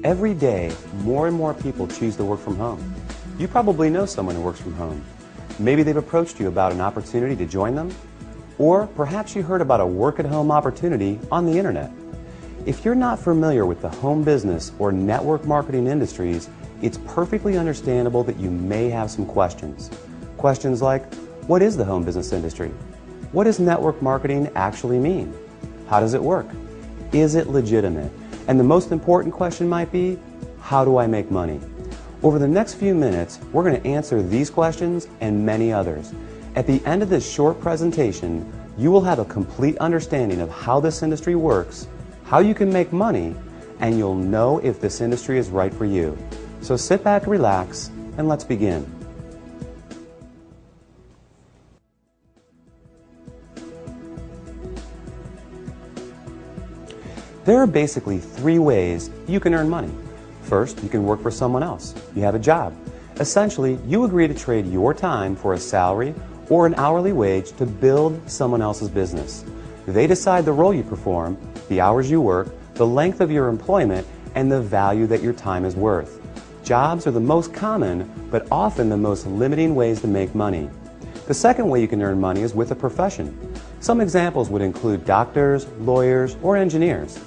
Every day, more and more people choose to work from home. You probably know someone who works from home. Maybe they've approached you about an opportunity to join them, or perhaps you heard about a work-at-home opportunity on the internet. If you're not familiar with the home business or network marketing industries, it's perfectly understandable that you may have some questions. Questions like, what is the home business industry? What does network marketing actually mean? How does it work? Is it legitimate? And the most important question might be, how do I make money? Over the next few minutes, we're going to answer these questions and many others. At the end of this short presentation, you will have a complete understanding of how this industry works, how you can make money, and you'll know if this industry is right for you. So sit back, relax, and let's begin. There are basically three ways you can earn money. First, you can work for someone else. You have a job. Essentially, you agree to trade your time for a salary or an hourly wage to build someone else's business. They decide the role you perform, the hours you work, the length of your employment, and the value that your time is worth. Jobs are the most common, but often the most limiting ways to make money. The second way you can earn money is with a profession. Some examples would include doctors, lawyers, or engineers.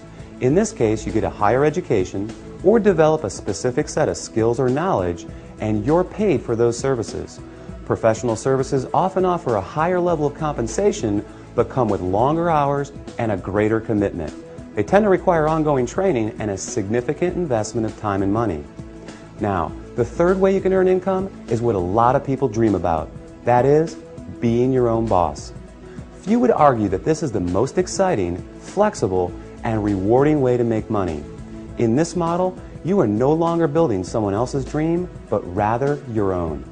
In this case, you get a higher education or develop a specific set of skills or knowledge, and you're paid for those services. Professional services often offer a higher level of compensation, but come with longer hours and a greater commitment. They tend to require ongoing training and a significant investment of time and money. Now, the third way you can earn income is what a lot of people dream about. That is, being your own boss. Few would argue that this is the most exciting, flexible, and rewarding way to make money. In this model, you are no longer building someone else's dream, but rather your own.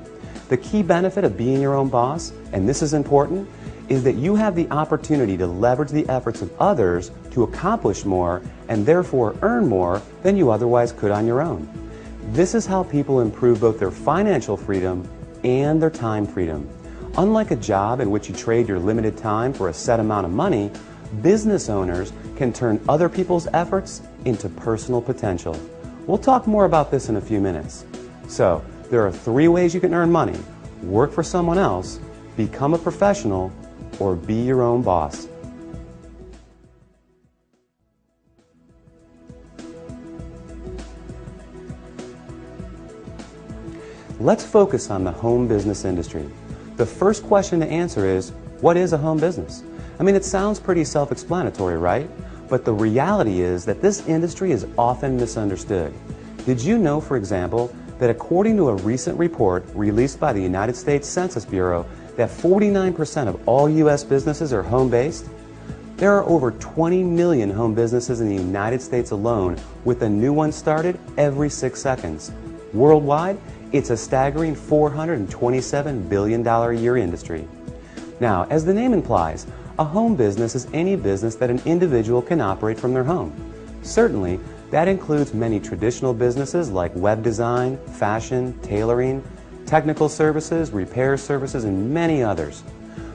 The key benefit of being your own boss, and this is important, is that you have the opportunity to leverage the efforts of others to accomplish more and therefore earn more than you otherwise could on your own. This is how people improve both their financial freedom and their time freedom. Unlike a job in which you trade your limited time for a set amount of money, business owners can turn other people's efforts into personal potential. We'll talk more about this in a few minutes. So, there are three ways you can earn money: work for someone else, become a professional, or be your own boss. Let's focus on the home business industry. The first question to answer is, what is a home business? I mean, it sounds pretty self-explanatory, right? But the reality is that this industry is often misunderstood. Did you know, for example, that according to a recent report released by the United States Census Bureau, that 49% of all U.S. businesses are home-based? There are over 20 million home businesses in the United States alone, with a new one started every 6 seconds. Worldwide, it's a staggering $427 billion a year industry. Now, as the name implies, a home business is any business that an individual can operate from their home. Certainly, that includes many traditional businesses like web design, fashion, tailoring, technical services, repair services, and many others.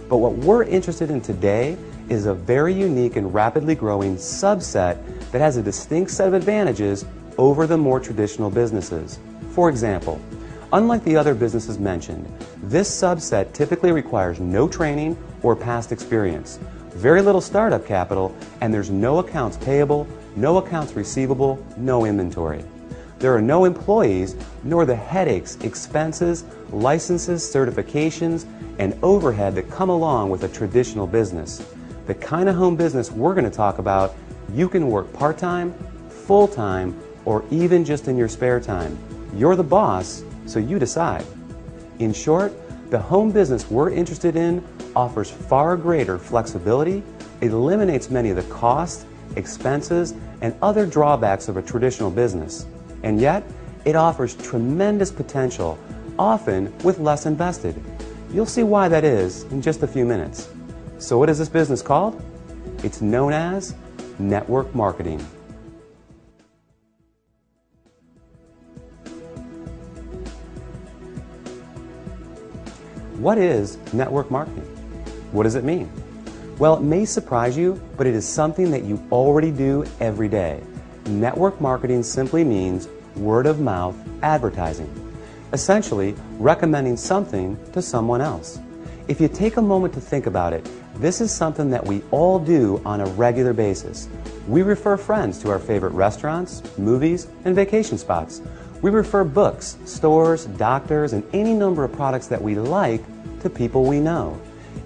But what we're interested in today is a very unique and rapidly growing subset that has a distinct set of advantages over the more traditional businesses. For example, unlike the other businesses mentioned, this subset typically requires no training or past experience, very little startup capital, and there's no accounts payable, no accounts receivable, no inventory. There are no employees, nor the headaches, expenses, licenses, certifications, and overhead that come along with a traditional business. The kind of home business we're going to talk about, you can work part-time, full-time, or even just in your spare time. You're the boss, so you decide. In short, the home business we're interested in offers far greater flexibility, eliminates many of the costs, expenses, and other drawbacks of a traditional business. And yet, it offers tremendous potential, often with less invested. You'll see why that is in just a few minutes. So what is this business called? It's known as network marketing. What is network marketing? What does it mean? Well, it may surprise you, but it is something that you already do every day. network marketing simply means word-of-mouth advertising, essentially recommending something to someone else. If you take a moment to think about it, this is something that we all do on a regular basis. We refer friends to our favorite restaurants, movies, and vacation spots. We refer books, stores, doctors, and any number of products that we like to people we know.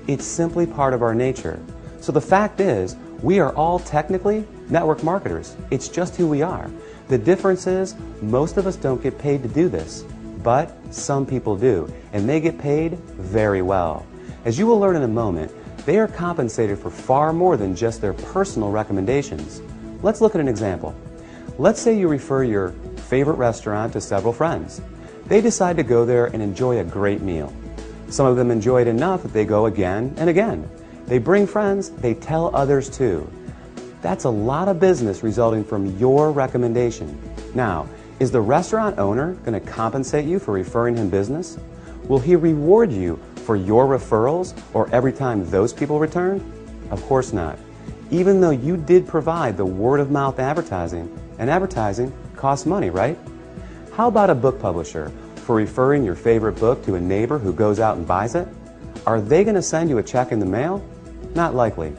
It's simply part of our nature. So the fact is, we are all technically network marketers. It's just who we are. The difference is, most of us don't get paid to do this, but some people do, and they get paid very well. As you will learn in a moment, they are compensated for far more than just their personal recommendations. Let's look at an example. Let's say you refer your favorite restaurant to several friends. They decide to go there and enjoy a great meal. Some of them enjoy it enough that they go again and again. They bring friends, they tell others too. That's a lot of business resulting from your recommendation. Now, is the restaurant owner going to compensate you for referring him business? Will he reward you for your referrals or every time those people return? Of course not. Even though you did provide the word-of-mouth advertising, and advertising costs money, right? How about a book publisher for referring your favorite book to a neighbor who goes out and buys it? Are they going to send you a check in the mail? Not likely.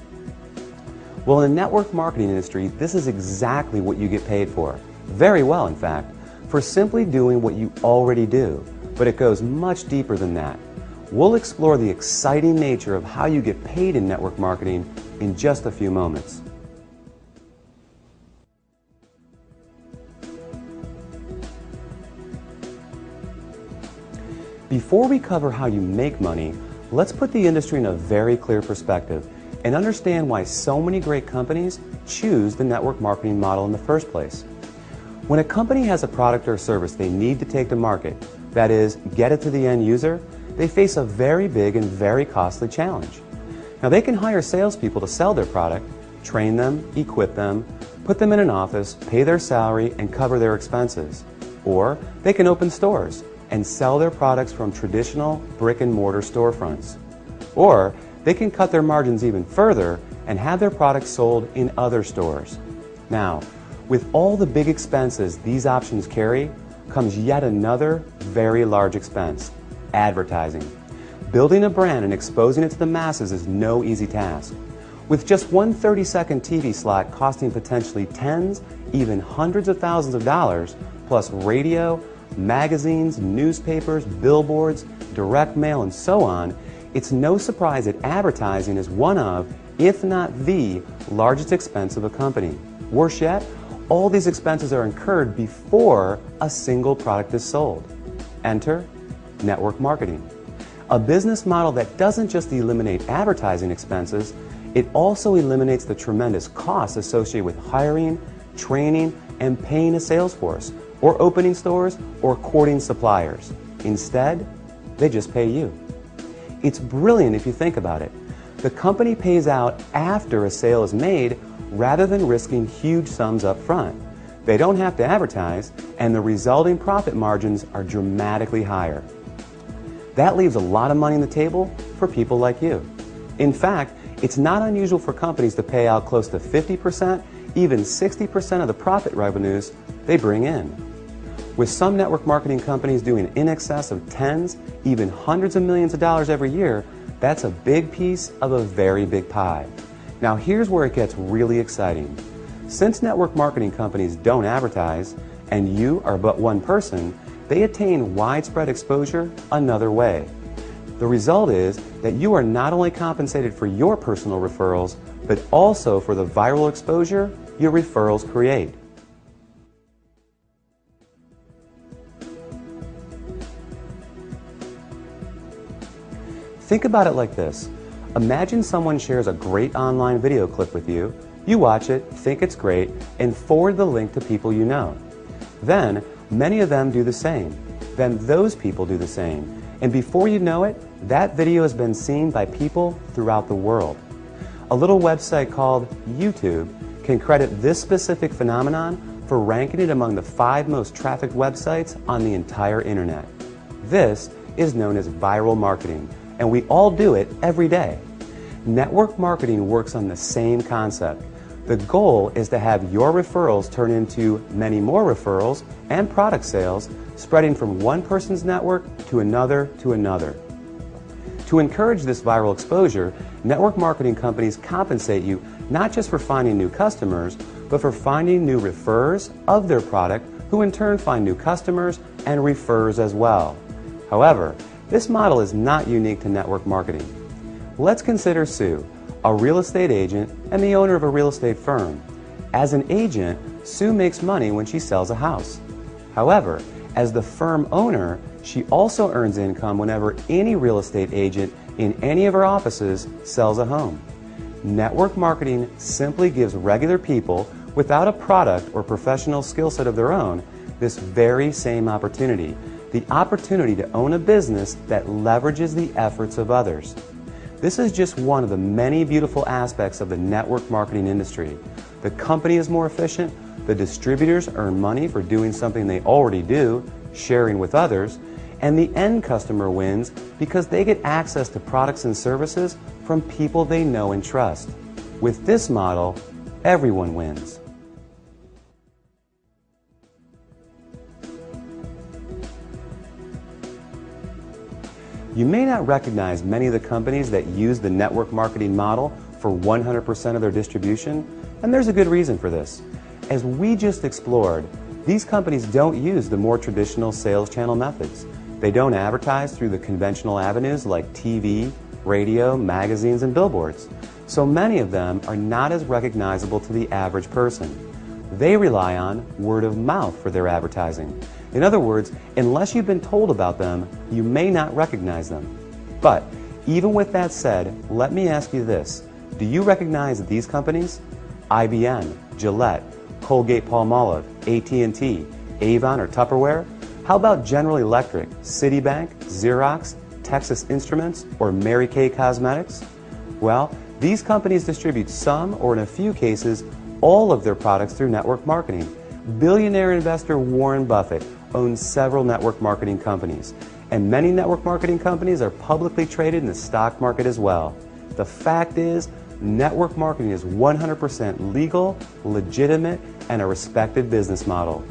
Well, in the network marketing industry, this is exactly what you get paid for. Very well, in fact, for simply doing what you already do. But it goes much deeper than that. We'll explore the exciting nature of how you get paid in network marketing in just a few moments. Before we cover how you make money, let's put the industry in a very clear perspective and understand why so many great companies choose the network marketing model in the first place. When a company has a product or service they need to take to market, that is, get it to the end user, they face a very big and very costly challenge. Now, they can hire salespeople to sell their product, train them, equip them, put them in an office, pay their salary, and cover their expenses. Or they can open stores and sell their products from traditional brick-and-mortar storefronts. Or they can cut their margins even further and have their products sold in other stores. Now, with all the big expenses these options carry, comes yet another very large expense: advertising. Building a brand and exposing it to the masses is no easy task. With just one 30-second TV slot costing potentially tens, even hundreds of thousands of dollars, plus radio, magazines, newspapers, billboards, direct mail, and so on, it's no surprise that advertising is one of, if not the, largest expense of a company. Worse yet, all these expenses are incurred before a single product is sold. Enter network marketing. A business model that doesn't just eliminate advertising expenses, it also eliminates the tremendous costs associated with hiring, training, and paying a sales force, or opening stores, or courting suppliers. Instead, they just pay you. It's brilliant if you think about it. The company pays out after a sale is made rather than risking huge sums up front. They don't have to advertise, and the resulting profit margins are dramatically higher. That leaves a lot of money on the table for people like you. In fact, it's not unusual for companies to pay out close to 50%, even 60% of the profit revenues they bring in. With some network marketing companies doing in excess of tens, even hundreds of millions of dollars every year, that's a big piece of a very big pie. Now here's where it gets really exciting. Since network marketing companies don't advertise, and you are but one person, they attain widespread exposure another way. The result is that you are not only compensated for your personal referrals, but also for the viral exposure your referrals create. Think about it like this. Imagine someone shares a great online video clip with you. You watch it, think it's great, and forward the link to people you know. Then, many of them do the same. Then those people do the same. And before you know it, that video has been seen by people throughout the world. A little website called YouTube can credit this specific phenomenon for ranking it among the 5 most trafficked websites on the entire internet. This is known as viral marketing, and we all do it every day. Network marketing works on the same concept. The goal is to have your referrals turn into many more referrals and product sales, spreading from one person's network to another to another. To encourage this viral exposure, network marketing companies compensate you not just for finding new customers, but for finding new referrers of their product, who in turn find new customers and referrers as well. However, this model is not unique to network marketing. Let's consider Sue, a real estate agent and the owner of a real estate firm. As an agent, Sue makes money when she sells a house. However, as the firm owner, she also earns income whenever any real estate agent in any of her offices sells a home. Network marketing simply gives regular people without a product or professional skill set of their own this very same opportunity, the opportunity to own a business that leverages the efforts of others. This is just one of the many beautiful aspects of the network marketing industry. The company is more efficient, the distributors earn money for doing something they already do, sharing with others, and the end customer wins because they get access to products and services from people they know and trust. With this model, everyone wins. You may not recognize many of the companies that use the network marketing model for 100% of their distribution, and there's a good reason for this. As we just explored, these companies don't use the more traditional sales channel methods. They don't advertise through the conventional avenues like TV, radio, magazines, and billboards. So many of them are not as recognizable to the average person. They rely on word of mouth for their advertising. In other words, unless you've been told about them, you may not recognize them. But even with that said, let me ask you this. Do you recognize these companies? IBM, Gillette, Colgate-Palmolive, AT&T, Avon, or Tupperware? How about General Electric, Citibank, Xerox, Texas Instruments, or Mary Kay Cosmetics? Well, these companies distribute some, or in a few cases, all of their products through network marketing. Billionaire investor Warren Buffett owns several network marketing companies, and many network marketing companies are publicly traded in the stock market as well. The fact is, network marketing is 100% legal, legitimate, and a respected business model.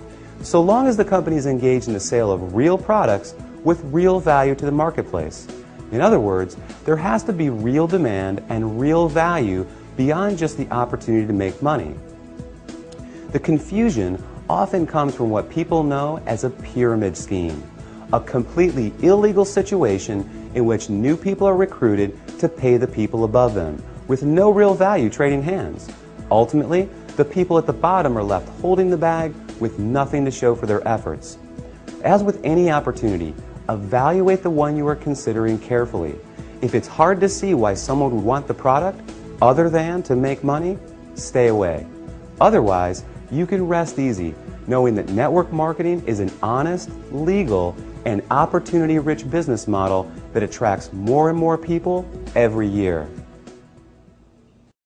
So long as the company is engaged in the sale of real products with real value to the marketplace. In other words, there has to be real demand and real value beyond just the opportunity to make money. The confusion often comes from what people know as a pyramid scheme, a completely illegal situation in which new people are recruited to pay the people above them, with no real value trading hands. Ultimately, the people at the bottom are left holding the bag with nothing to show for their efforts. As with any opportunity, evaluate the one you are considering carefully. If it's hard to see why someone would want the product other than to make money, stay away. Otherwise, you can rest easy knowing that network marketing is an honest, legal, and opportunity-rich business model that attracts more and more people every year.